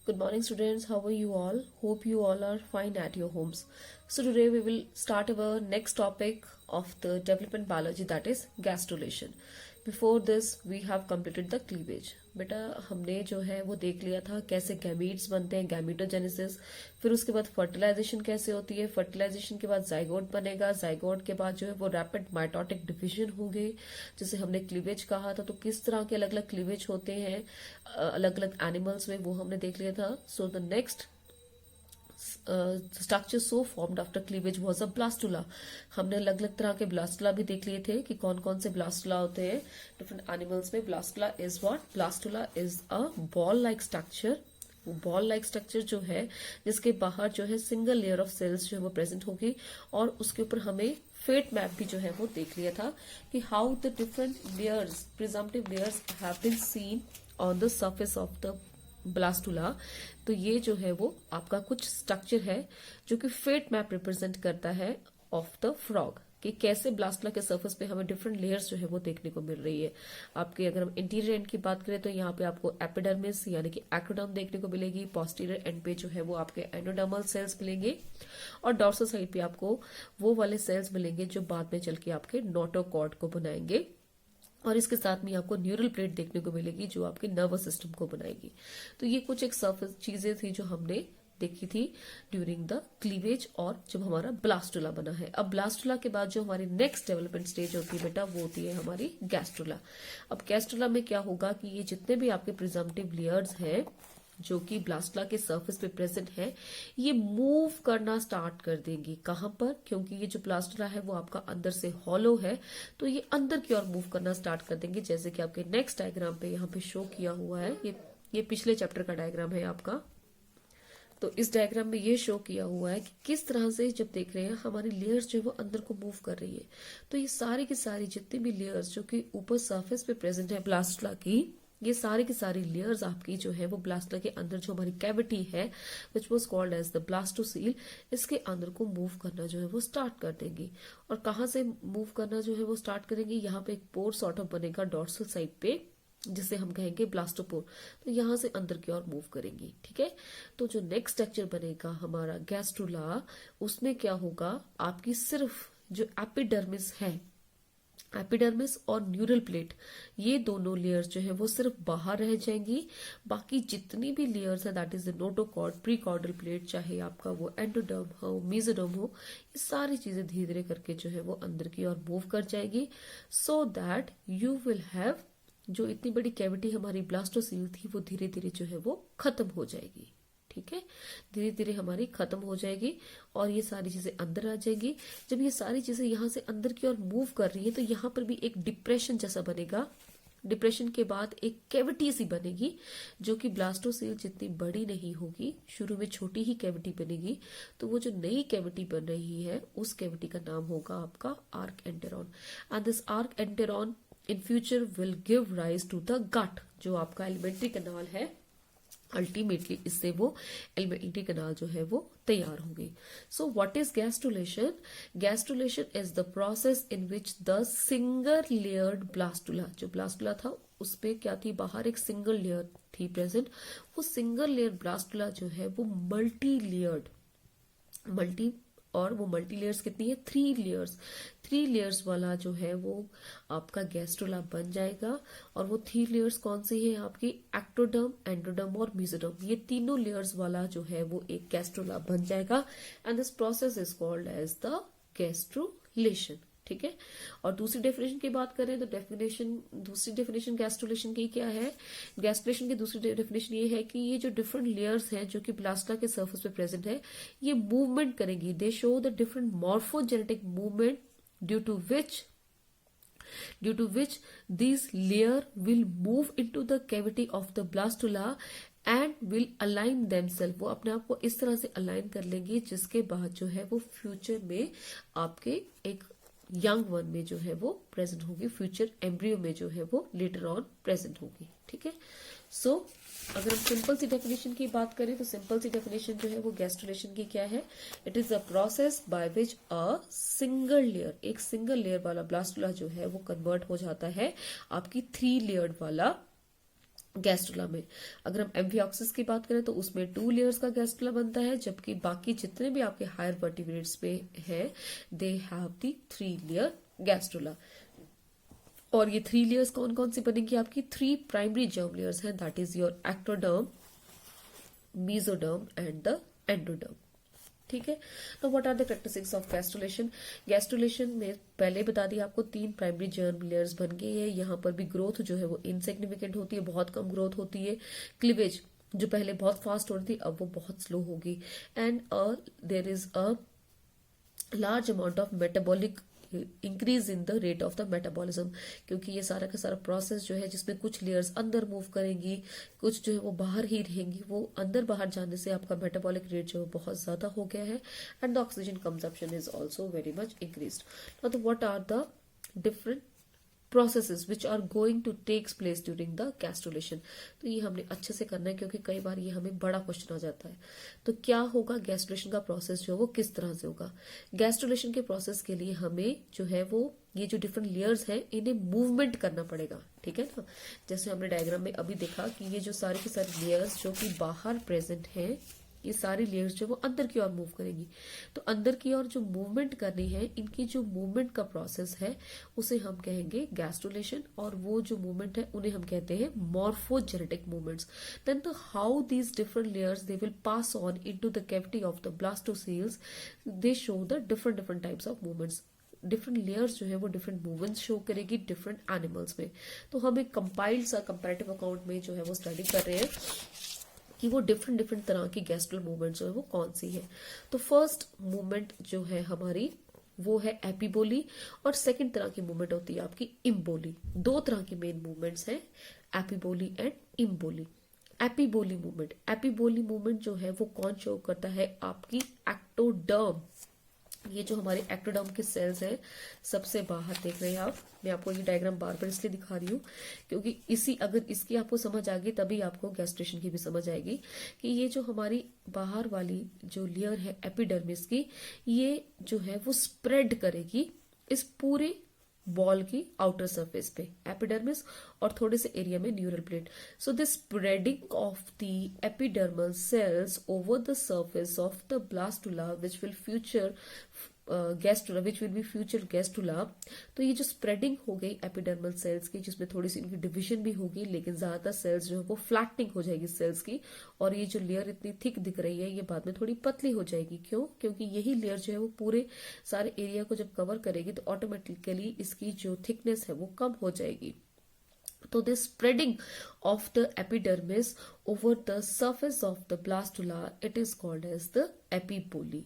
Good morning, students. How are you all? Hope you all are fine at your homes. So today we will start our next topic of the development biology, that is gastrulation. Before this, we have completed the cleavage. बेटा हमने जो है वो देख लिया था कैसे gametes बनते हैं, गैमीटोजेनेसिस, फिर उसके बाद फर्टिलाइजेशन कैसे होती है, फर्टिलाइजेशन के बाद जाइगोट बनेगा, जाइगोट के बाद जो है वो रैपिड माइटोटिक डिवीजन होंगे, जैसे हमने क्लीवेज कहा था। तो किस तरह के अलग अलग क्लीवेज होते हैं अलग अलग एनिमल्स में, वो हमने देख लिया था। So the next structure so formed after cleavage was a blastula. हमने अलग अलग तरह के ब्लास्टुला भी देख लिए थे कि कौन कौन से ब्लास्टुला होते हैं डिफरेंट एनिमल्स में। Blastula is what? Blastula is a ball like structure. Ball like structure जो है जिसके बाहर जो है सिंगल लेयर ऑफ सेल्स जो है वो प्रेजेंट होगी, और उसके ऊपर हमें फेट मैप भी जो है वो देख लिया था कि how the different layers, presumptive layers have been seen on the surface of the blastula. तो ये जो है वो आपका कुछ स्ट्रक्चर है जो कि फेट मैप रिप्रेजेंट करता है ऑफ द फ्रॉग, कि कैसे ब्लास्टुला के सरफेस पे हमें डिफरेंट लेयर्स जो है वो देखने को मिल रही है। आपके अगर हम इंटीरियर एंड की बात करें तो यहाँ पे आपको एपिडर्मिस यानी कि एक्रोडर्म देखने को मिलेगी, पोस्टीरियर एंड पे जो है वो आपके एंडोडर्मल सेल्स मिलेंगे, और डॉर्सल साइड पे आपको वो वाले सेल्स मिलेंगे जो बाद में चल के आपके नोटोकॉर्ड को बनाएंगे, और इसके साथ में आपको न्यूरल प्लेट देखने को मिलेगी जो आपके नर्वस सिस्टम को बनाएगी। तो ये कुछ एक सरफेस चीजें थी जो हमने देखी थी ड्यूरिंग द क्लीवेज और जब हमारा ब्लास्टुला बना है। अब ब्लास्टुला के बाद जो हमारी नेक्स्ट डेवलपमेंट स्टेज होती है बेटा वो होती है हमारी गैस्ट्रुला। अब गैस्ट्रुला में क्या होगा कि ये जितने भी आपके प्रिजम्पटिव लेयर्स हैं जो कि ब्लास्टुला के सरफेस पे प्रेजेंट है, ये मूव करना स्टार्ट कर देंगी। कहां पर? क्योंकि ये जो ब्लास्टुला है वो आपका अंदर से हॉलो है, तो ये अंदर की ओर मूव करना स्टार्ट कर देंगे, जैसे कि आपके नेक्स्ट डायग्राम पे यहाँ पे शो किया हुआ है। ये पिछले चैप्टर का डायग्राम है आपका। तो इस डायग्राम में ये शो किया हुआ है कि किस तरह से जब देख रहे हैं हमारी लेयर्स जो है वो अंदर को मूव कर रही है। तो ये सारी की सारी जितनी भी लेयर्स जो कि ऊपर सरफेस पे प्रेजेंट है ब्लास्टुला की, ये सारी की सारी लेयर्स आपकी जो है वो ब्लास्टुला के अंदर जो हमारी कैविटी है which was called as the blastocoel, इसके अंदर को मूव करना जो है वो स्टार्ट कर देंगी। और कहाँ से मूव करना जो है वो स्टार्ट करेंगे? यहाँ पे एक पोर सॉर्ट ऑफ बनेगा डॉर्सल साइड पे, जिसे हम कहेंगे ब्लास्टोपोर। तो यहां से अंदर की ओर मूव करेंगी। ठीक है, तो जो नेक्स्ट स्ट्रक्चर बनेगा हमारा गैस्ट्रुला, उसमें क्या होगा, आपकी सिर्फ जो एपिडर्मिस है, एपिडर्मिस और न्यूरल प्लेट, ये दोनों लेयर्स जो है वो सिर्फ बाहर रह जाएंगी। बाकी जितनी भी लेयर्स है that is the notochord, prechordal plate, चाहे आपका वो एंडोडर्म हो, मेसोडर्म हो, ये सारी चीजें धीरे धीरे करके जो है वो अंदर की ओर मूव कर जाएगी, so that you will have जो इतनी बड़ी कैविटी हमारी ब्लास्टोसील थी वो धीरे धीरे जो है वो खत्म हो जाएगी। ठीक है, धीरे धीरे हमारी खत्म हो जाएगी और ये सारी चीजें अंदर आ जाएंगी। जब ये सारी चीजें यहाँ से अंदर की ओर मूव कर रही है तो यहाँ पर भी एक डिप्रेशन जैसा बनेगा। डिप्रेशन के बाद एक कैविटी सी बनेगी जो कि ब्लास्टोसील जितनी बड़ी नहीं होगी, शुरू में छोटी ही कैविटी बनेगी। तो वो जो नई कैविटी बन रही है उस कैविटी का नाम होगा आपका archenteron, and this archenteron in future will give rise to the gut, जो आपका एलिमेंट्री कैनाल है। अल्टीमेटली इससे वो एलिमेंट्री कैनाल जो है वो तैयार होगी। So what is gastrulation? Gastrulation is the process in which the single layered blastula, जो ब्लास्टुला था उसपे क्या थी, बाहर एक सिंगल लेयर थी प्रेजेंट, वो सिंगल लेयर ब्लास्टुला जो है वो मल्टी लेयर्स कितनी है? 3 लेयर्स। 3 लेयर्स वाला जो है वो आपका गैस्ट्रुला बन जाएगा। और वो 3 लेयर्स कौन सी है आपकी? एक्टोडर्म, एंडोडर्म और मेसोडर्म, ये तीनों लेयर्स वाला जो है वो एक गैस्ट्रुला बन जाएगा, and this process is called as the gastrulation. ठीक है, और दूसरी डेफिनेशन की बात करें तो दूसरी डेफिनेशन गैस्ट्रुलेशन की क्या है? गैस्ट्रुलेशन की दूसरी डेफिनेशन ये है कि ये जो डिफरेंट लेयर्स हैं जो कि ब्लास्टुला के सरफेस पे प्रेजेंट है, ये मूवमेंट करेंगी। They show the different morphogenetic movement due to which these layer will move into the cavity of the blastula and will align themselves। वो अपने आप को इस तरह से अलाइन कर लेंगे जिसके बाद जो है वो फ्यूचर में आपके एक यंग वन में जो है वो प्रेजेंट होगी, फ्यूचर एम्ब्रियो में जो है वो लेटर ऑन प्रेजेंट होगी। ठीक है, सो अगर हम सिंपल सी डेफिनेशन की बात करें तो सिंपल सी डेफिनेशन जो है वो गैस्ट्रुलेशन की क्या है? It is a process by which a single layer, एक सिंगल लेयर वाला ब्लास्टुला जो है वो कन्वर्ट हो जाता है आपकी 3 लेयर्ड वाला गैस्ट्रुला में। अगर हम एम्फिऑक्सिस की बात करें तो उसमें 2 लेयर्स का गैस्ट्रुला बनता है, जबकि बाकी जितने भी आपके हायर वर्टिब्रेट्स पे हैं they have the 3 layer gastrula. और ये 3 लेयर्स कौन कौन सी बनेंगी आपकी? 3 प्राइमरी जर्म लेयर्स हैं, that is your ectoderm, mesoderm and the endoderm. ठीक है, तो what are the characteristics of gastrulation? Gastrulation में पहले बता दिया आपको 3 प्राइमरी जर्म लेयर्स बन गई है। यहाँ पर भी ग्रोथ जो है वो इनसिग्निफिकेंट होती है, बहुत कम ग्रोथ होती है। क्लीवेज जो पहले बहुत फास्ट हो रही थी अब वो बहुत स्लो होगी। And there is a large amount of metabolic increase in the rate of the metabolism, क्योंकि ये सारा का सारा प्रोसेस जो है जिसमें कुछ लेयर्स अंदर मूव करेंगी, कुछ जो है वो बाहर ही रहेंगी, वो अंदर बाहर जाने से आपका मेटाबॉलिक रेट जो है बहुत ज्यादा हो गया है। And the oxygen consumption is also very much increased. Now तो what are the different processes which are going to takes place during the gastrulation? तो ये हमने अच्छे से करना है क्योंकि कई बार ये हमें बड़ा क्वेश्चन आ जाता है। तो क्या होगा गैस्ट्रुलेशन का प्रोसेस जो है वो किस तरह से होगा? गैस्ट्रुलेशन के प्रोसेस के लिए हमें जो है वो ये जो डिफरेंट लेयर्स हैं इन्हें मूवमेंट करना पड़ेगा, ठीक है ना। जैसे हमने डायग्राम में अभी देखा कि ये जो सारे के सारे लेयर्स जो कि बाहर प्रेजेंट हैं, ये सारी लेयर्स जो वो अंदर की ओर मूव करेंगी। तो अंदर की ओर जो मूवमेंट करनी है, इनकी जो मूवमेंट का प्रोसेस है उसे हम कहेंगे गैस्ट्रुलेशन, और वो जो मूवमेंट है उन्हें हम कहते हैं morphogenetic movements. Then the how these different layers they will pass on into the cavity of the blastocoels, they show the different different types of movements. Different layers जो है वो डिफरेंट मूवमेंट्स शो करेगी different animals में। तो हम एक compiled सा comparative account में जो है वो स्टडी कर रहे हैं कि वो डिफरेंट डिफरेंट तरह की गैस्ट्रल मूवमेंट जो है वो कौन सी है। तो फर्स्ट मूवमेंट जो है हमारी वो है एपिबोली, और सेकंड तरह की मूवमेंट होती है आपकी इम्बोली। 2 तरह की मेन मूवमेंट्स हैं, एपिबोली एंड इम्बोली। एपिबोली मूवमेंट जो है वो कौन शो करता है? आपकी एक्टोडर्म। ये जो हमारे एक्टोडर्म के सेल्स हैं सबसे बाहर देख रहे हैं आप। मैं आपको ये डायग्राम बार बार इसलिए दिखा रही हूँ क्योंकि अगर इसकी आपको समझ आ गई तभी आपको गैस्ट्रेशन की भी समझ आएगी कि ये जो हमारी बाहर वाली जो लेयर है एपिडर्मिस की, ये जो है वो स्प्रेड करेगी इस पूरे बॉल की आउटर सरफेस पे, एपिडर्मिस और थोड़े से एरिया में neural plate. So the spreading of the epidermal cells over the surface of the blastula which will be future gastrula. तो ये जो स्प्रेडिंग हो गई एपिडर्मल सेल्स की, जिसमें थोड़ी सी इनकी डिविजन भी होगी, लेकिन ज्यादातर सेल्स जो है वो फ्लैटनिंग हो जाएगी सेल्स की, और ये जो लेयर इतनी थिक दिख रही है ये बाद में थोड़ी पतली हो जाएगी। क्यों? क्योंकि यही लेयर जो है वो पूरे सारे एरिया को जब कवर करेगी तो ऑटोमेटिकली इसकी जो थिकनेस है वो कम हो जाएगी। तो this spreading of the epidermis over the surface of the blastula, it is called as the epiboly।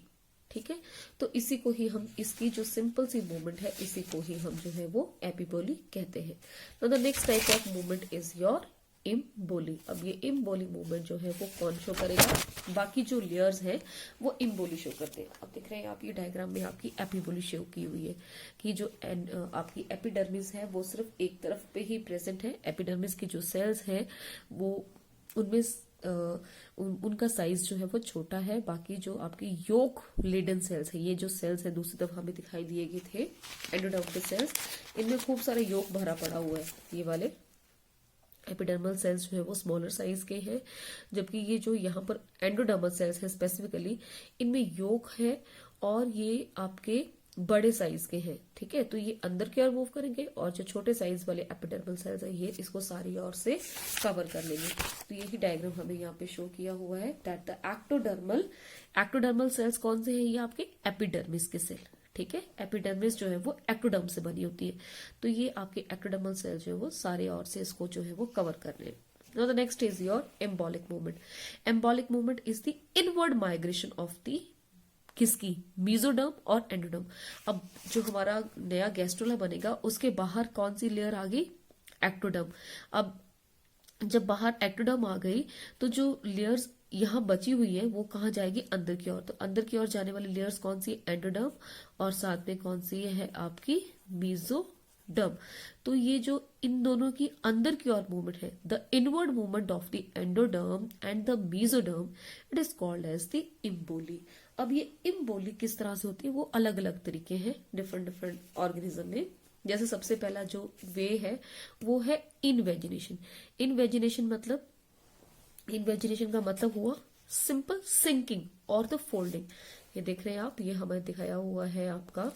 ठीक है, तो इसी को ही हम, इसकी जो सिंपल सी मूवमेंट है इसी को ही हम जो है वो एपिबोली कहते हैं। Now the next type of movement is your emboly. अब ये इम्बोली मूवमेंट जो है वो कौन शो करेगा? बाकी जो लेयर्स हैं वो इम्बोली शो करते हैं। अब देख रहे हैं आप ये डायग्राम में आपकी एपिबोली शो की हुई है कि जो आपकी एपिडर्मिस है वो सिर्फ एक तरफ पे ही प्रेजेंट है। एपिडर्मिस की जो सेल्स हैं वो उनमें उनका साइज जो है वो छोटा है। बाकी जो आपकी योक लेडन सेल्स है, ये जो सेल्स है दूसरी तरफ हमें दिखाई दिए गए थे एंडोडर्मल सेल्स, इनमें खूब सारा योक भरा पड़ा हुआ है। ये वाले एपिडर्मल सेल्स जो है वो स्मॉलर साइज के हैं, जबकि ये जो यहाँ पर एंडोडर्मल सेल्स है स्पेसिफिकली, इनमें योक है और ये आपके बड़े साइज के हैं। ठीक है, तो ये अंदर की ओर मूव करेंगे और जो छोटे साइज वाले एपिडर्मल सेल्स है ये इसको सारी ओर से कवर कर लेंगे। तो यही डायग्राम हमें यहाँ पे शो किया हुआ है दैट द एक्टोडर्मल सेल्स कौन से हैं? ये आपके एपिडर्मिस के सेल। ठीक है, एपिडर्मिस जो है वो एक्टोडर्म से बनी होती है, तो ये आपके एक्टोडर्मल सेल जो है वो सारे ओर से इसको जो है वो कवर कर रहे हैं। Now the next is your embolic movement. Embolic movement is the inward migration of the किसकी? मीजोडर्म और एंडोडर्म। अब जो हमारा नया गैस्ट्रुला बनेगा उसके बाहर कौन सी लेयर आ गई? एक्टोडर्म। अब जब बाहर एक्टोडर्म आ गई तो जो लेयर्स यहाँ बची हुई है वो कहाँ जाएगी? अंदर की ओर। तो अंदर की ओर जाने वाली लेयर्स कौन सी? एंडोडर्म, और साथ में कौन सी है आपकी? मीजोडर्म। तो ये जो इन दोनों की अंदर की ओर मूवमेंट है, the inward movement of the endoderm and the mesoderm, it is called as the emboly. अब ये इम्बोली किस तरह से होती है? वो अलग अलग तरीके हैं डिफरेंट डिफरेंट ऑर्गेनिज्म में। जैसे सबसे पहला जो वे है वो है इनवेजिनेशन। इनवेजिनेशन का मतलब हुआ सिंपल सिंकिंग और द फोल्डिंग। ये देख रहे हैं आप, ये हमें दिखाया हुआ है आपका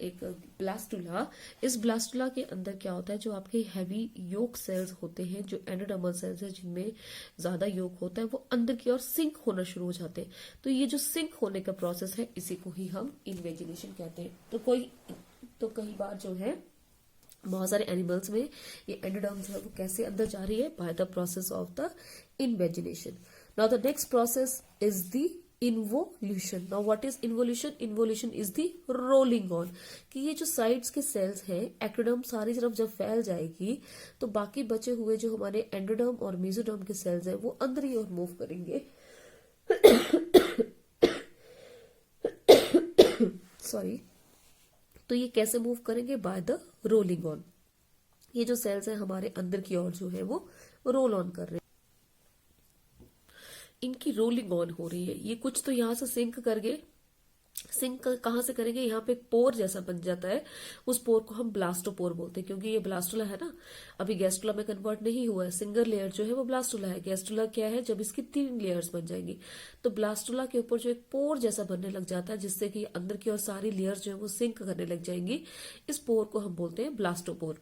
एक ब्लास्टुला। इस ब्लास्टुला के अंदर क्या होता है, जो आपके हैवी योक सेल्स होते हैं, जो एंडोडर्मल सेल्स है जिनमें ज्यादा योक होता है, वो अंदर की ओर सिंक होना शुरू हो जाते हैं। तो ये जो सिंक होने का प्रोसेस है इसी को ही हम इन्वेजिनेशन कहते हैं। तो कई बार जो है बहुत सारे एनिमल्स में ये एंडोडर्म्स है वो कैसे अंदर जा रही है, by the process of the invagination. Now the next process is the involution. Now what is involution? Involution is the rolling on, कि ये जो साइड्स के सेल्स हैं, एक्टोडर्म सारी तरफ जब फैल जाएगी तो बाकी बचे हुए जो हमारे एंडोडर्म और मेसोडर्म के सेल्स हैं वो अंदर ही और मूव करेंगे। सॉरी। तो ये कैसे मूव करेंगे? By the rolling on. ये जो सेल्स हैं हमारे अंदर की ओर जो है वो रोल ऑन कर रहे हैं, इनकी रोलिंग ऑन हो रही है। ये कुछ तो यहां से सिंक कहां से करेंगे? यहाँ पे एक पोर जैसा बन जाता है, उस पोर को हम ब्लास्टोपोर बोलते हैं, क्योंकि ये ब्लास्टुला है ना, अभी गैस्टुला में कन्वर्ट नहीं हुआ है। सिंगल लेयर जो है वो ब्लास्टुला है। गैस्टुला क्या है? जब इसकी 3 लेयर्स बन जाएंगी तो ब्लास्टुला के ऊपर जो एक पोर जैसा बनने लग जाता है, जिससे कि अंदर की और सारी लेयर्स जो है वो सिंक करने लग जाएंगी। इस पोर को हम बोलते हैं ब्लास्टोपोर।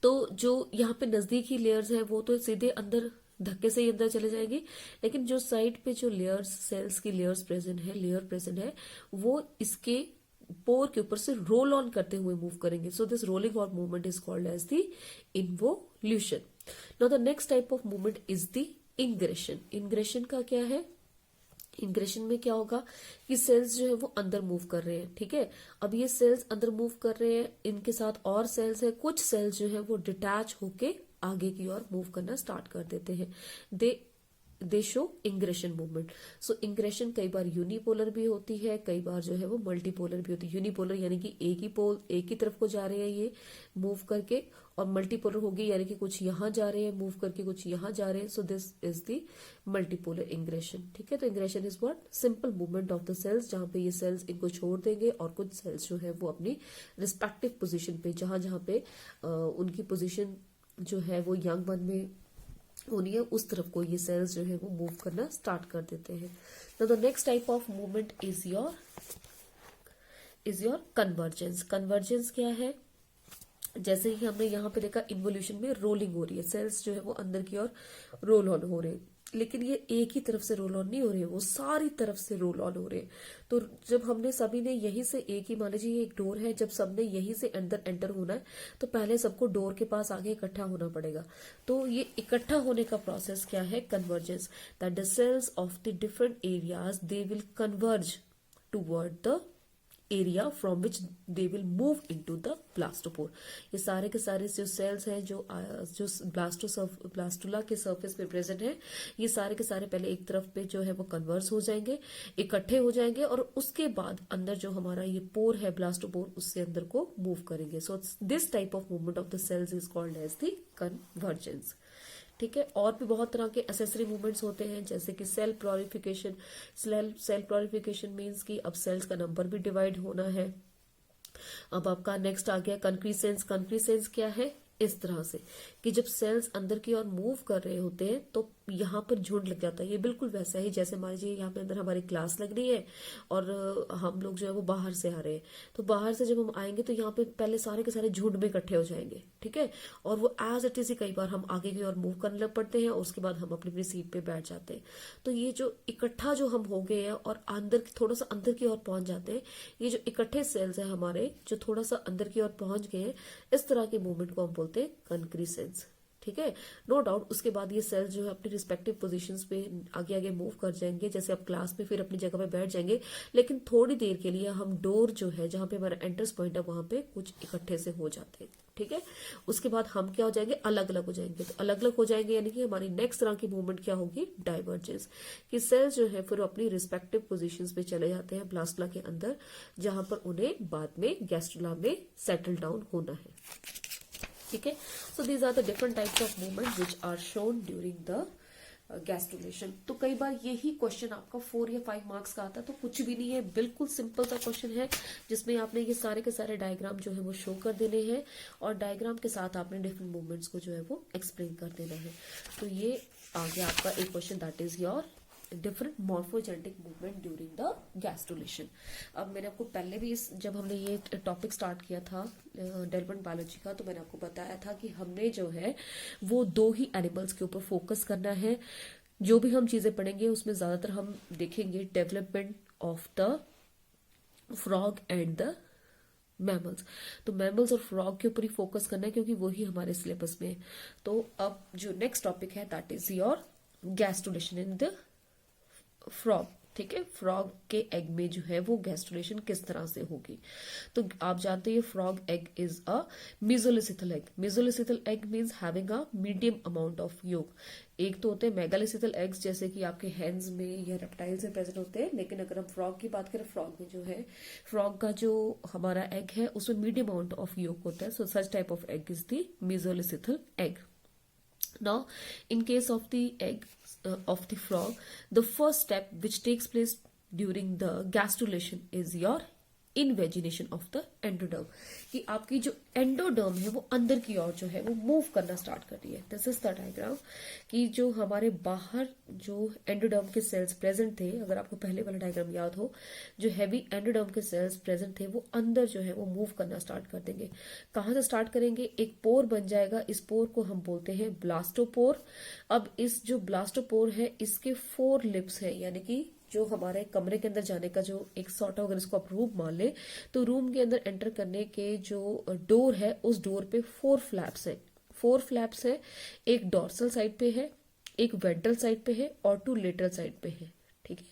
तो जो यहाँ पे नजदीकी लेयर्स है वो तो सीधे अंदर धक्के से ही अंदर चले जाएंगे, लेकिन जो साइड पे जो लेयर्स, सेल्स की लेयर प्रेजेंट है, वो इसके पोर के ऊपर से रोल ऑन करते हुए मूव करेंगे। So this rolling on movement is called as the involution. Now the next type of movement is the ingression. Ingression का क्या है? इंग्रेशन में क्या होगा कि सेल्स जो है वो अंदर मूव कर रहे हैं, ठीक है। अब ये सेल्स अंदर मूव कर रहे हैं, इनके साथ और सेल्स है, कुछ सेल्स जो है वो डिटैच होके आगे की ओर मूव करना स्टार्ट कर देते हैं। दे शो इंग्रेशन मूवमेंट। सो इंग्रेशन कई बार यूनिपोलर भी होती है, कई बार जो है वो मल्टीपोलर भी होती है। यूनिपोलर यानी कि एक ही तरफ को जा रहे हैं ये मूव करके, और मल्टीपोलर होगी यानी कि कुछ यहां जा रहे हैं मूव करके, कुछ यहां जा रहे हैं। So this is the multipolar ingression, ठीक है। तो ingression is what? Simple movement of the cells, जहां पे ये सेल्स इनको छोड़ देंगे और कुछ सेल्स जो है वो अपनी रिस्पेक्टिव पोजिशन पे, जहां पे उनकी पोजिशन जो है वो यंग वन में होनी है, उस तरफ को ये सेल्स जो है वो मूव करना स्टार्ट कर देते हैं। तो the next type of movement is your convergence. Convergence क्या है? जैसे ही हमने यहाँ पे देखा इन्वोल्यूशन में रोलिंग हो रही है, सेल्स जो है वो अंदर की ओर रोल ऑन हो रहे हैं, लेकिन ये एक ही तरफ से रोल ऑन नहीं हो रहे, वो सारी तरफ से रोल ऑन हो रहे हैं। तो जब हमने सभी ने यहीं से एक ही, मान लीजिए एक डोर है, जब सबने यहीं से अंदर एंटर होना है तो पहले सबको डोर के पास आगे इकट्ठा होना पड़ेगा। तो ये इकट्ठा होने का प्रोसेस क्या है? Convergence. That the cells of the different areas they will converge toward the area from which they will move into the blastopore. ये सारे के सारे जो सेल्स हैं जो ब्लास्टुला के सरफेस पे प्रेजेंट है, ये सारे के सारे पहले एक तरफ पे जो है वो कन्वर्स हो जाएंगे, इकट्ठे हो जाएंगे, और उसके बाद अंदर जो हमारा ये पोर है ब्लास्टोपोर, उससे अंदर को मूव करेंगे। So this type of movement of the cells is called as the convergence, ठीक है। और भी बहुत तरह के एसेसरी मूवमेंट्स होते हैं, जैसे कि सेल प्लोरिफिकेशन। सेल प्लोरिफिकेशन मीन्स कि अब सेल्स का नंबर भी डिवाइड होना है। अब आपका नेक्स्ट आ गया कंक्रीसेंस। कंक्रीसेंस क्या है? इस तरह से कि जब सेल्स अंदर की ओर मूव कर रहे होते हैं तो यहाँ पर झुंड लग जाता है। ये बिल्कुल वैसा ही जैसे मान लीजिए यहाँ पे अंदर हमारी क्लास लग रही है और हम लोग जो है वो बाहर से आ रहे हैं, तो बाहर से जब हम आएंगे तो यहाँ पे पहले सारे के सारे झुंड में इकट्ठे हो जाएंगे, ठीक है। और वो एज इट इज ही कई बार हम आगे की ओर मूव करने लग पड़ते हैं और उसके बाद हम अपनी अपनी सीट पे बैठ जाते हैं। तो ये जो इकट्ठा जो हम हो गए हैं और अंदर थोड़ा सा अंदर की ओर पहुंच जाते हैं, ये जो इकट्ठे सेल्स है हमारे जो थोड़ा सा अंदर की ओर पहुंच गए हैं, इस तरह के मूवमेंट को हम बोलते हैं कंक्रीसेंस, ठीक है। नो डाउट उसके बाद ये सेल्स जो है अपनी रिस्पेक्टिव पोजीशंस पे आगे आगे मूव कर जाएंगे, जैसे अब क्लास में फिर अपनी जगह पे बैठ जाएंगे, लेकिन थोड़ी देर के लिए हम डोर जो है जहां पे हमारा एंट्रेंस पॉइंट है वहां पे कुछ इकट्ठे से हो जाते हैं, ठीक है। उसके बाद हम क्या हो जाएंगे? अलग अलग हो जाएंगे। तो अलग अलग हो जाएंगे यानी कि हमारी नेक्स्ट तरह की मूवमेंट क्या होगी? डाइवर्जेंस, कि सेल्स जो है फिर अपनी रिस्पेक्टिव पोजीशंस पे चले जाते हैं ब्लास्टुला के अंदर, जहां पर उन्हें बाद में गैस्ट्रुला में सेटल डाउन होना है, ठीक है। So these are the different types of movement which are shown during the gastrulation. तो कई बार यही क्वेश्चन आपका 4 या 5 मार्क्स का आता है, तो कुछ भी नहीं है, बिल्कुल सिंपल सा क्वेश्चन है जिसमें आपने ये सारे के सारे डायग्राम जो है वो शो कर देने हैं और डायग्राम के साथ आपने डिफरेंट मूवमेंट्स को जो है वो एक्सप्लेन कर देना है। तो ये आ गया आपका एक question, that is your different morphogenetic movement during the gastrulation. अब मैंने आपको पहले भी जब हमने ये टॉपिक स्टार्ट किया था डेवलपमेंट बायोलॉजी का, तो मैंने आपको बताया था कि हमने जो है वो 2 ही एनिमल्स के ऊपर फोकस करना है। जो भी हम चीजें पढ़ेंगे उसमें ज्यादातर हम देखेंगे development of the frog and the mammals. तो मैमल्स और फ्रॉग के ऊपर ही फोकस करना है क्योंकि वही हमारे सिलेबस में है। तो अब जो नेक्स्ट टॉपिक है that is your gastrulation in the frog. ठीक है, फ्रॉग के एग में जो है वो गैस्ट्रुलेशन किस तरह से होगी। तो आप जानते हैं frog egg is a mesolecithal egg. Mesolecithal egg means having a medium amount of yolk. एक तो होते हैं मेगालिसिथल एग्स जैसे कि आपके हैंड्स में या रेप्टाइल्स में प्रेजेंट होते हैं, लेकिन अगर हम फ्रॉग की बात करें, फ्रॉग में जो है फ्रॉग का जो हमारा एग है उसमें मीडियम अमाउंट ऑफ योग होता है। So such type of egg is the mesolecithal egg. Now, in case of the egg of the frog, the first step which takes place during the gastrulation is your invagination of the endoderm, कि आपकी जो endoderm है वो अंदर की ओर जो है वो मूव करना स्टार्ट कर रही है। दिस इज द डायग्राम कि जो हमारे बाहर जो एंडोडर्म के सेल्स प्रेजेंट थे, अगर आपको पहले वाला डायग्राम याद हो, जो हैवी एंडोडर्म के सेल्स प्रेजेंट थे वो अंदर जो है वो मूव करना स्टार्ट कर देंगे। कहाँ से स्टार्ट करेंगे? एक पोर बन जाएगा, इस पोर को हम बोलते हैं ब्लास्टोपोर। अब इस जो ब्लास्टोपोर है इसके 4 लिप्स है, यानी कि जो हमारे कमरे के अंदर जाने का जो एक सॉर्ट अगर इसको आप रूम मान ले, तो रूम के अंदर एंटर करने के जो डोर है उस डोर पे 4 फ्लैप्स है। 4 फ्लैप्स है, एक डॉर्सल साइड पे है, एक वेंट्रल साइड पे है और 2 लेटरल साइड पे है। ठीक है,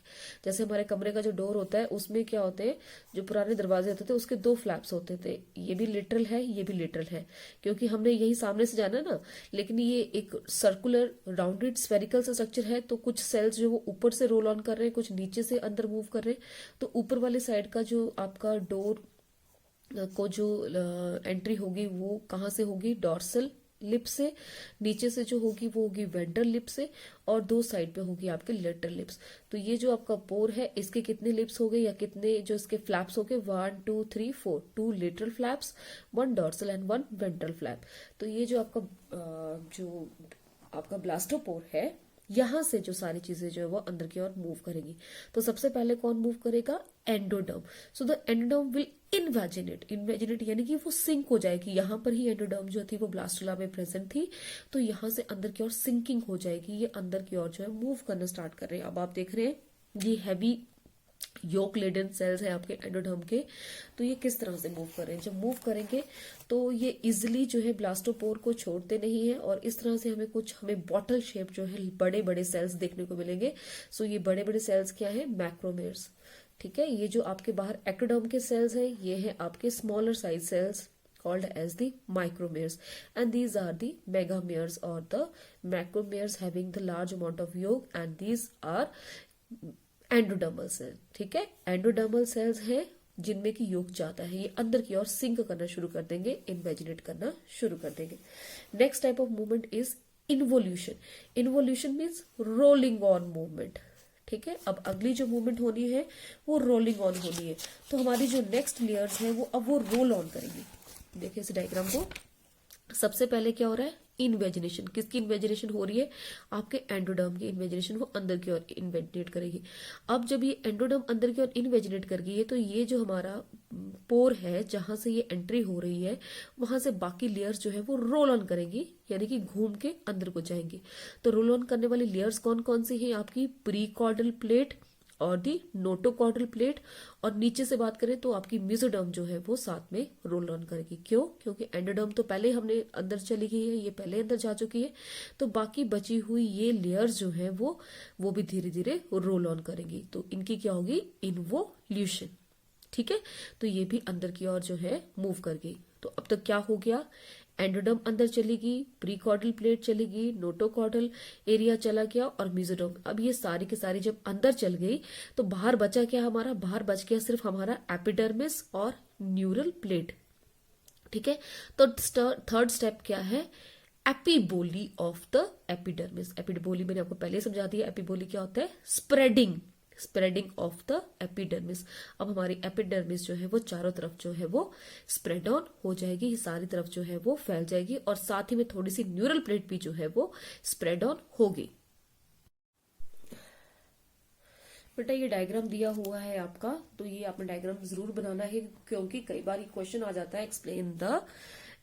जैसे हमारे कमरे का जो डोर होता है उसमें क्या होते हैं, जो पुराने दरवाजे होते थे उसके 2 फ्लैप्स होते थे। ये भी लिटरल है, ये भी लिटरल है, क्योंकि हमने यही सामने से जाना ना। लेकिन ये एक सर्कुलर राउंडेड स्फेरिकल सा स्ट्रक्चर है, तो कुछ सेल्स जो वो ऊपर से रोल ऑन कर रहे हैं, कुछ नीचे से अंदर मूव कर रहे हैं। तो ऊपर वाले साइड का जो आपका डोर को जो एंट्री होगी वो कहाँ से होगी? डॉर्सल लिप से। नीचे से जो होगी वो होगी वेंट्रल लिप से, और 2 साइड पे होगी आपके लेटरल लिप्स। तो ये जो आपका पोर है इसके कितने लिप्स हो गए या कितने जो इसके फ्लैप्स हो गए? 1 2 3 4, 2 lateral flaps, 1 dorsal and 1 ventral flap. तो ये जो आपका ब्लास्टोपोर है, यहां से जो सारी चीजें जो है वो अंदर की ओर मूव करेगी। तो सबसे पहले कौन मूव करेगा? Endoderm. So the endoderm will invaginate यानी कि वो सिंक हो जाएगी। यहां पर ही एंडोडर्म जो थी वो ब्लास्टुला में प्रेजेंट थी, तो यहां से अंदर की ओर सिंकिंग हो जाएगी। ये अंदर की ओर जो है मूव करना स्टार्ट कर रहे हैं। अब आप देख रहे हैं ये हैवी योक लेडन सेल्स है आपके एंडोडर्म के, तो ये किस तरह से मूव कर रहे हैं। जब मूव करेंगे तो ये इजिली जो है ब्लास्टोपोर को छोड़ते नहीं है, और इस तरह से हमें बॉटल शेप जो है बड़े बड़े सेल्स देखने को मिलेंगे। सो ये बड़े बड़े सेल्स क्या है? मैक्रोमेयर्स। ठीक है, ये जो आपके बाहर एक्टोडर्म के सेल्स हैं ये है आपके smaller size cells called as the micromeres, and these are the megameres or the macromeres having the large amount of yolk, and these are endodermal cell. ठीक है, एंडोडर्मल सेल्स हैं जिनमें की योग जाता है, ये अंदर की ओर सिंक करना शुरू कर देंगे, इन्वेजिनेट करना शुरू कर देंगे। Next type of movement is involution. Involution means rolling on movement. ठीक है, अब अगली जो मूवमेंट होनी है वो रोलिंग ऑन होनी है। तो हमारी जो नेक्स्ट लेयर्स है वो अब वो रोल ऑन करेंगी। देखिए इस डायग्राम को, सबसे पहले क्या हो रहा है? इन्वेजिनेशन। किसकी इन्वेजिनेशन हो रही है? आपके एंडोडर्म की इन्वेजिनेशन, वो अंदर की ओर इन्वेजिनेट करेगी। अब जब ये एंडोडर्म अंदर की ओर इन्वेजिनेट कर गई है, तो ये जो हमारा पोर है जहां से ये एंट्री हो रही है, वहां से बाकी लेयर्स जो है वो रोल ऑन करेंगी, यानी कि घूम के अंदर को जाएंगी। तो रोल ऑन करने वाली लेयर्स कौन कौन सी हैं? आपकी प्रीकॉर्डल प्लेट और दी नोटोकॉर्डल प्लेट, और नीचे से बात करें तो आपकी मेसोडर्म जो है वो साथ में रोल ऑन करेगी। क्यों? क्योंकि एंडोडर्म तो पहले हमने अंदर चली गई है, ये पहले अंदर जा चुकी है, तो बाकी बची हुई ये लेयर्स जो है वो भी धीरे धीरे रोल ऑन करेंगी। तो इनकी क्या होगी? इन्वोल्यूशन। ठीक है, तो ये भी अंदर की ओर जो है मूव कर गई। तो अब तक क्या हो गया? एंडोडर्म अंदर चलेगी, प्रीकॉर्डल प्लेट चलेगी, नोटोकॉर्डल एरिया चला गया और मेसोडर्म। अब ये सारी की सारी जब अंदर चल गई तो बाहर बचा क्या हमारा? बाहर बच गया सिर्फ हमारा एपिडर्मिस और न्यूरल प्लेट। ठीक है, तो थर्ड स्टेप क्या है? एपिबोली ऑफ द एपिडर्मिस। एपिबोली मैंने आपको पहले समझा दिया, एपिबोली क्या होता है, स्प्रेडिंग ऑफ द एपिडर्मिस। अब हमारी एपिडर्मिस जो है वो चारों तरफ जो है वो स्प्रेड ऑन हो जाएगी, सारी तरफ जो है वो फैल जाएगी, और साथ ही में थोड़ी सी न्यूरल प्लेट भी जो है वो स्प्रेड ऑन होगी। बेटा ये डायग्राम दिया हुआ है आपका, तो ये आपने डायग्राम जरूर बनाना है, क्योंकि कई बार ये क्वेश्चन आ जाता है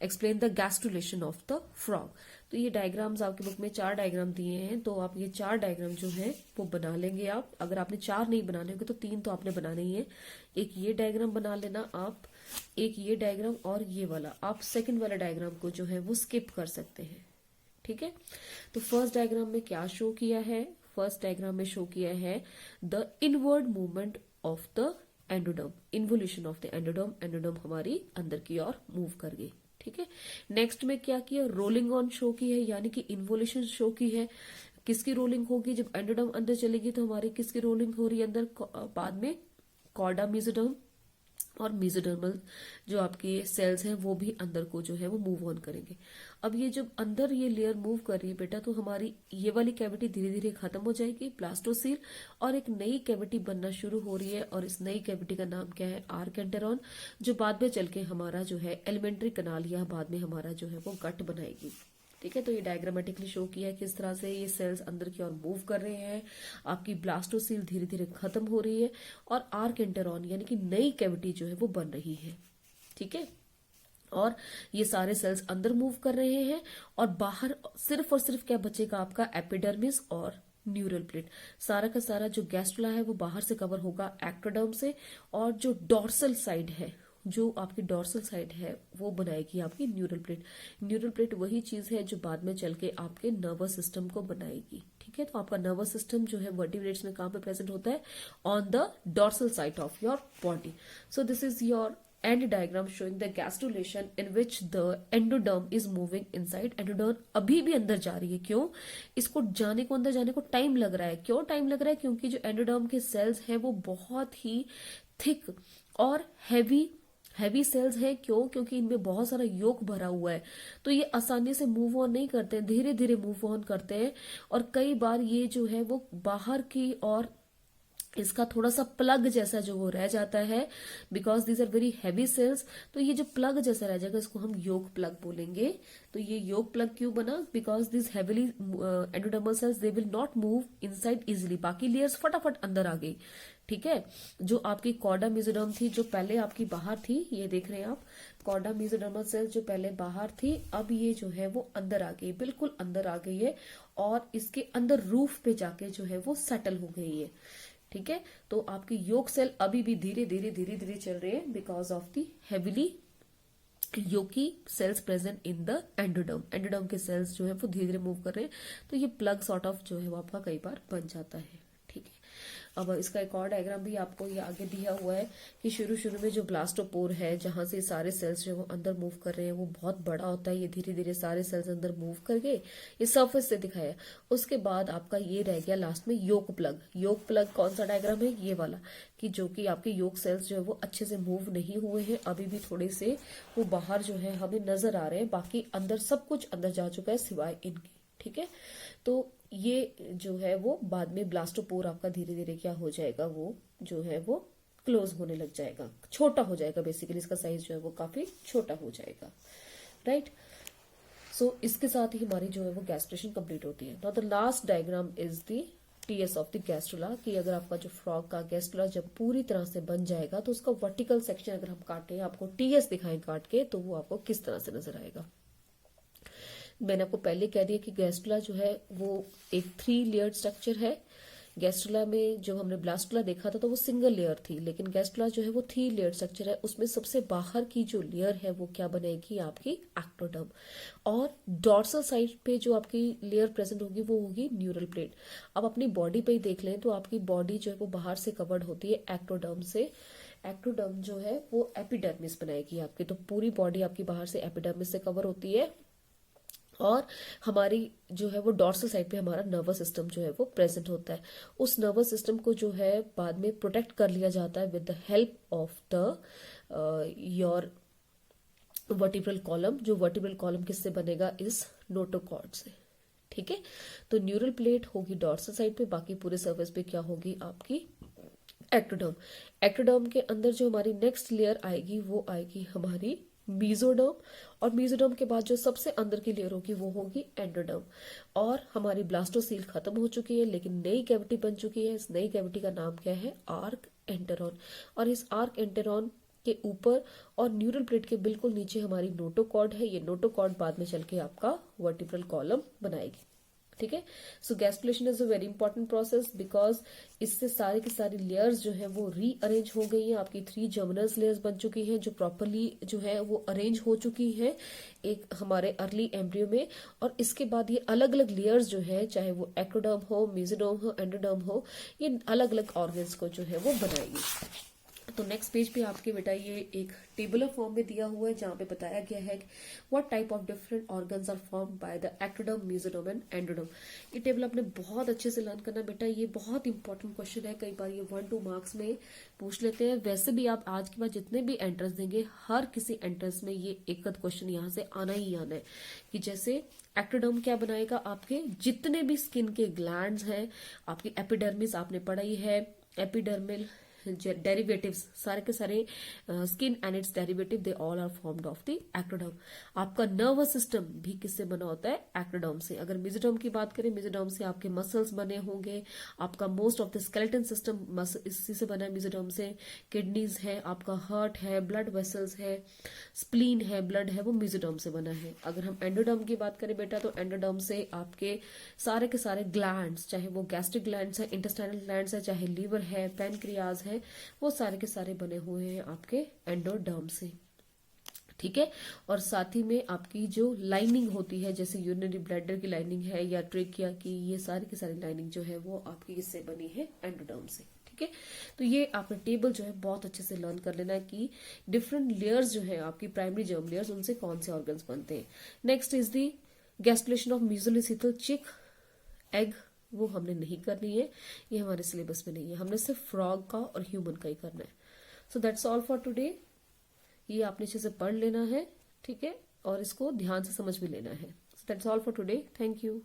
explain the gastrulation of the frog. तो ये डायग्राम्स आपके बुक में 4 डायग्राम दिए हैं, तो आप ये 4 डायग्राम जो है वो बना लेंगे आप। अगर आपने 4 नहीं बनाने होंगे तो 3 तो आपने बनाने ही है। एक ये डायग्राम बना लेना आप, एक ये डायग्राम, और ये वाला आप सेकंड वाला डायग्राम को जो है वो स्किप कर सकते हैं, ठीक है। तो फर्स्ट डायग्राम में क्या शो किया है, फर्स्ट डायग्राम में शो किया है the inward movement of the endoderm, involution of the endoderm. Endoderm हमारी अंदर की ओर मूव कर गई, ठीक है। नेक्स्ट में क्या किया, रोलिंग ऑन शो की है, यानी कि इन्वोल्यूशन शो की है। किसकी रोलिंग होगी, जब एंडोडर्म अंदर चलेगी तो हमारी किसकी रोलिंग हो रही है अंदर, बाद में कॉर्डा मेसोडर्म और मेसोडर्मल जो आपके सेल्स हैं वो भी अंदर को जो है वो मूव ऑन करेंगे। अब ये जब अंदर ये लेयर मूव कर रही है बेटा, तो हमारी ये वाली कैविटी धीरे धीरे खत्म हो जाएगी, ब्लास्टोसील, और एक नई कैविटी बनना शुरू हो रही है, और इस नई कैविटी का नाम क्या है, आर्केंटेरॉन, जो बाद में चल के हमारा जो है एलिमेंट्री कनाल या बाद में हमारा जो है वो गट बनाएगी, ठीक है। तो ये डायग्रामेटिकली शो किया है किस तरह से ये सेल्स अंदर की ओर मूव कर रहे हैं, आपकी ब्लास्टोसील धीरे धीरे खत्म हो रही है, और आर्केंटेरॉन यानी कि नई कैविटी जो है वो बन रही है, ठीक है। और ये सारे सेल्स अंदर मूव कर रहे हैं, और बाहर सिर्फ और सिर्फ क्या बचेगा आपका, एपिडर्मिस और न्यूरल प्लेट। सारा का सारा जो गैस्ट्रुला है वो बाहर से कवर होगा एक्टोडर्म से, और जो डॉर्सल साइड है, जो आपकी डॉर्सल साइड है वो बनाएगी आपकी न्यूरल प्लेट। न्यूरल प्लेट वही चीज है जो बाद में चल के आपके नर्वस सिस्टम को बनाएगी, ठीक है। तो आपका नर्वस सिस्टम जो है वर्टिब्रेट्स में कहां पे प्रेजेंट होता है, on the dorsal side of your body. So this is your and diagram showing the gastrulation in which the endoderm is moving inside. Endoderm अभी भी अंदर जा रही है, क्यों, इसको अंदर जाने को टाइम लग रहा है। क्यों टाइम लग रहा है, क्योंकि जो एंडोडर्म के सेल्स हैं वो बहुत ही थिक और हैवी सेल्स हैं। क्यों, क्योंकि इनमें बहुत सारा योक भरा हुआ है, तो ये आसानी से मूव ऑन नहीं करते हैं, धीरे धीरे मूव ऑन करते हैं, और कई बार ये जो है वो बाहर की और इसका थोड़ा सा प्लग जैसा जो वो रह जाता है, because these are very heavy cells. तो ये जो प्लग जैसा रह जाएगा इसको हम योग प्लग बोलेंगे। तो ये योग प्लग क्यों बना, because this heavily endodermal cells they will not move inside easily, बाकी लेयर्स फटाफट अंदर आ गई, ठीक है। जो आपकी कॉर्डा मेसोडर्म थी जो पहले आपकी बाहर थी, ये देख रहे हैं आप, कॉर्डा मेसोडर्मल सेल्स जो पहले बाहर थी अब ये जो है वो अंदर आ गई, बिल्कुल अंदर आ गई है, और इसके अंदर रूफ पे जाके जो है वो सेटल हो गई है, ठीक है। तो आपके योग सेल अभी भी धीरे धीरे चल रहे हैं because of the heavily yolky cells present in the endoderm. Endoderm के सेल्स जो है वो धीरे धीरे मूव कर रहे हैं, तो ये प्लग सॉर्ट ऑफ जो है वो आपका कई बार बन जाता है, ठीक है। अब इसका एक और डायग्राम भी आपको ये आगे दिया हुआ है कि शुरू में जो ब्लास्टोपोर है जहां से सारे सेल्स जो वो अंदर मूव कर रहे हैं वो बहुत बड़ा होता है, ये धीरे धीरे सारे सेल्स अंदर मूव कर गए, ये सरफेस से दिखाया। उसके बाद आपका ये रह गया लास्ट में योग प्लग। योग प्लग कौन सा डायग्राम है, ये वाला, कि जो कि आपके योग सेल्स जो है वो अच्छे से मूव नहीं हुए हैं, अभी भी थोड़े से वो बाहर जो है हमें नजर आ रहे हैं, बाकी अंदर सब कुछ अंदर जा चुका है सिवाय इनके, ठीक है। तो ये जो है वो बाद में ब्लास्टोपोर आपका धीरे धीरे क्या हो जाएगा, वो जो है वो क्लोज होने लग जाएगा, छोटा हो जाएगा, बेसिकली इसका साइज जो है वो काफी छोटा हो जाएगा, राइट। सो इसके साथ ही हमारी जो है वो गैस्ट्रेशन कंप्लीट होती है। Now the last diagram is the TS of the gastrula, कि अगर आपका जो फ्रॉग का गैस्ट्रुला जब पूरी तरह से बन जाएगा तो उसका वर्टिकल सेक्शन अगर हम काटे, आपको टीएस दिखाएं काट के, तो वो आपको किस तरह से नजर आएगा। मैंने आपको पहले कह दिया कि गैस्ट्रुला जो है वो एक 3 लेयर्ड स्ट्रक्चर है। गैस्ट्रुला में जो हमने ब्लास्टुला देखा था तो वो सिंगल लेयर थी, लेकिन गैस्ट्रुला जो है वो 3 लेयर्ड स्ट्रक्चर है। उसमें सबसे बाहर की जो लेयर है वो क्या बनेगी, आपकी एक्टोडर्म, और डॉर्सल साइड पे जो आपकी लेयर प्रेजेंट होगी वो होगी न्यूरल प्लेट। अब अपनी बॉडी पे ही देख लें तो आपकी बॉडी जो है वो बाहर से कवर्ड होती है एक्टोडर्म से। एक्टोडर्म जो है वो एपिडर्मिस बनाएगी आपकी, तो पूरी बॉडी आपकी बाहर से एपिडर्मिस से कवर होती है, और हमारी जो है वो डॉर्सल साइड पे हमारा नर्वस सिस्टम जो है वो प्रेजेंट होता है। उस नर्वस सिस्टम को जो है बाद में प्रोटेक्ट कर लिया जाता है with the help of the your vertebral column. जो वर्टिब्रल कॉलम किससे बनेगा, इस नोटोकॉर्ड से। ठीक है, तो न्यूरल प्लेट होगी डॉर्सल साइड पे, बाकी पूरे सर्फेस पे क्या होगी आपकी एक्टोडर्म। एक्टोडर्म के अंदर जो हमारी नेक्स्ट लेयर आएगी वो आएगी हमारी मीजोडर्म, और मीजोडर्म के बाद जो सबसे अंदर की लेयर होगी वो होगी एंडोडर्म। और हमारी ब्लास्टोसील खत्म हो चुकी है, लेकिन नई कैविटी बन चुकी है। इस नई कैविटी का नाम क्या है? आर्क एंटेरॉन। और इस आर्क एंटेरॉन के ऊपर और न्यूरल प्लेट के बिल्कुल नीचे हमारी नोटोकॉर्ड है। ये नोटोकॉर्ड बाद में चल के आपका वर्टिब्रल कॉलम बनाएगी। ठीक है, so gastrulation is a very important process because इससे सारे की सारी लेयर्स जो है वो रीअरेंज हो गई हैं। आपकी 3 जर्मिनल्स लेयर्स बन चुकी हैं जो प्रॉपरली जो है वो अरेंज हो चुकी हैं एक हमारे अर्ली एम्ब्रियो में। और इसके बाद ये अलग अलग लेयर्स जो है, चाहे वो एक्टोडर्म हो, मेसोडर्म हो, एंडोडर्म हो, ये अलग अलग ऑर्गन्स को जो है वो बनाएगी। तो नेक्स्ट पेज पे आपके बेटा ये एक टेबुलर फॉर्म में दिया हुआ है जहां पे बताया गया है what type of different organs are form by the ectoderm, mesoderm and endoderm. ये टेबल आपने बहुत अच्छे से लर्न करना बेटा, ये बहुत इंपॉर्टेंट क्वेश्चन है। कई बार ये 1-2 मार्क्स में पूछ लेते हैं। वैसे भी आप आज के बाद जितने भी एंट्रेंस देंगे, हर किसी एंट्रेंस में ये एक क्वेश्चन यहाँ से आना ही आना है कि जैसे एक्टोडर्म क्या बनाएगा, आपके जितने भी स्किन के ग्लैंड्स हैं, आपकी एपिडर्मिस आपने पढ़ाई है, एपिडर्मिल डेरिवेटिव्स, सारे के सारे skin and its derivative they all are formed of the ectoderm. आपका नर्वस सिस्टम भी किससे बना होता है? एक्टोडर्म से। अगर मेसोडर्म की बात करें, मेसोडर्म से आपके मसल्स बने होंगे, आपका most of the skeleton system इसी से बना है मेसोडर्म से। किडनीज है, आपका हार्ट है, ब्लड वेसल्स है, स्प्लीन है, ब्लड है, वो मेसोडर्म से बना है। अगर हम एंडोडर्म की बात करें बेटा, तो एंडोडर्म से आपके सारे के सारे ग्लैंड्स, चाहे वो गैस्ट्रिक ग्लैंड्स है, इंटेस्टाइनल ग्लैंड्स है, चाहे लीवर है, पैनक्रियाज है, वो सारे के सारे बने हुए हैं आपके एंडोडर्म से। ठीक है, और साथ ही में आपकी जो लाइनिंग होती है, जैसे यूरिनरी ब्लैडर की लाइनिंग है या ट्रेकिया की, ये सारी की सारी लाइनिंग जो है वो आपकी किससे बनी है? एंडोडर्म से। ठीक है, तो ये आपने टेबल जो है बहुत अच्छे से लर्न कर लेना है कि डिफरेंट लेयर्स जो है आपकी प्राइमरी जर्म लेयर्स, उनसे कौन से ऑर्गन्स बनते हैं। Next is the gastrulation of mesolecithal chick egg, वो हमने नहीं करनी है, ये हमारे सिलेबस में नहीं है। हमने सिर्फ फ्रॉग का और ह्यूमन का ही करना है। So that's all for today. ये आपने अच्छे से पढ़ लेना है, ठीक है, और इसको ध्यान से समझ भी लेना है। So that's all for today. Thank you.